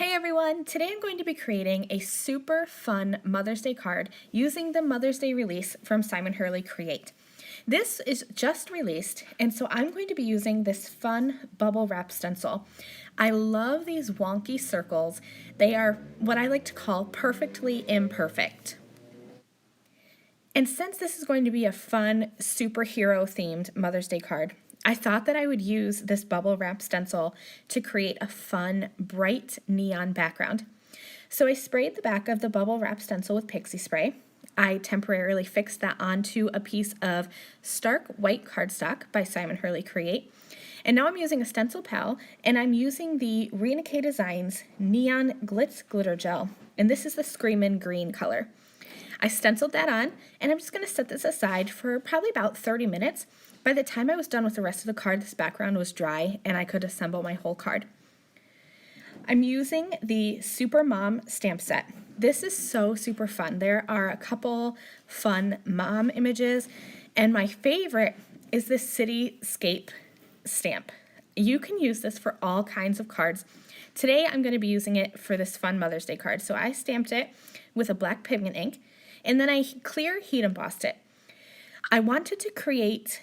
Hey everyone! Today I'm going to be creating a super fun Mother's Day card using the Mother's Day release from Simon Hurley Create. This is just released, and so I'm going to be using this fun bubble wrap stencil. I love these wonky circles. They are what I like to call perfectly imperfect. And since this is going to be a fun superhero themed Mother's Day card, I thought that I would use this bubble wrap stencil to create a fun, bright neon background. So I sprayed the back of the bubble wrap stencil with pixie spray. I temporarily fixed that onto a piece of stark white cardstock by Simon Hurley Create. And now I'm using a stencil pal, and I'm using the Lynnea Designs Neon Glitz Glitter Gel, and this is the Screamin' Green color. I stenciled that on, and I'm just going to set this aside for probably about 30 minutes. By the time I was done with the rest of the card, this background was dry, and I could assemble my whole card. I'm using the Supermom stamp set. This is so super fun. There are a couple fun mom images, and my favorite is this cityscape stamp. You can use this for all kinds of cards. Today I'm going to be using it for this fun Mother's Day card. So I stamped it with a black pigment ink, and then I clear heat embossed it. I wanted to create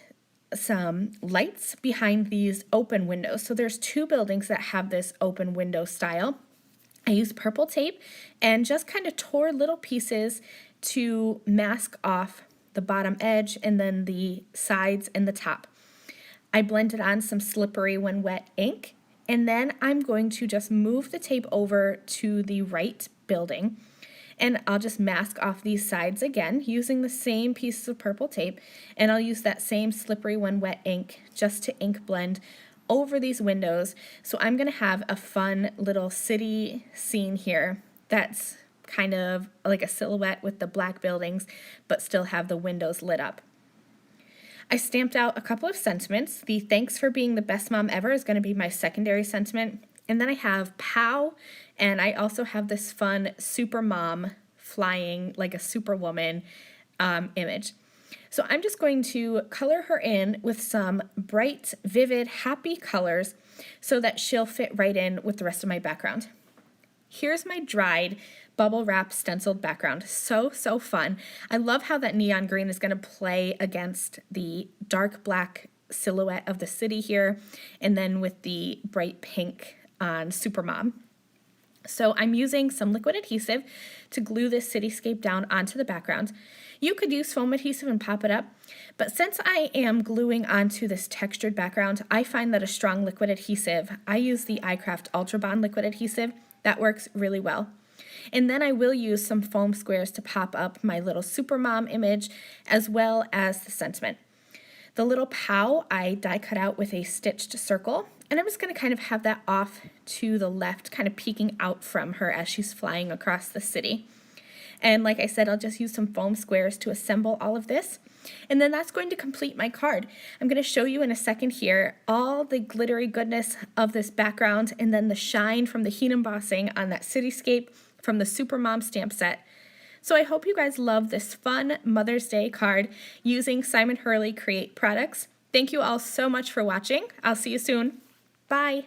some lights behind these open windows. So there's two buildings that have this open window style. I used purple tape and just kind of tore little pieces to mask off the bottom edge and then the sides and the top. I blended on some slippery when wet ink, and then I'm going to just move the tape over to the right building, and I'll just mask off these sides again using the same pieces of purple tape, and I'll use that same slippery when wet ink just to ink blend over these windows. So I'm going to have a fun little city scene here that's kind of like a silhouette with the black buildings but still have the windows lit up. I stamped out a couple of sentiments. The thanks for being the best mom ever is going to be my secondary sentiment. And then I have Pow, and I also have this fun Supermom flying like a superwoman image. So I'm just going to color her in with some bright, vivid, happy colors so that she'll fit right in with the rest of my background. Here's my dried bubble wrap stenciled background. So fun. I love how that neon green is going to play against the dark black silhouette of the city here, and then with the bright pink on Supermom. So I'm using some liquid adhesive to glue this cityscape down onto the background. You could use foam adhesive and pop it up, but since I am gluing onto this textured background, I find that a strong liquid adhesive, I use the iCraft Ultra Bond liquid adhesive, that works really well. And then I will use some foam squares to pop up my little Supermom image as well as the sentiment. The little Pow I die cut out with a stitched circle, and I'm just going to kind of have that off to the left, kind of peeking out from her as she's flying across the city. And like I said, I'll just use some foam squares to assemble all of this. And then that's going to complete my card. I'm going to show you in a second here all the glittery goodness of this background and then the shine from the heat embossing on that cityscape from the Supermom stamp set. So I hope you guys love this fun Mother's Day card using Simon Hurley Create products. Thank you all so much for watching. I'll see you soon. Bye.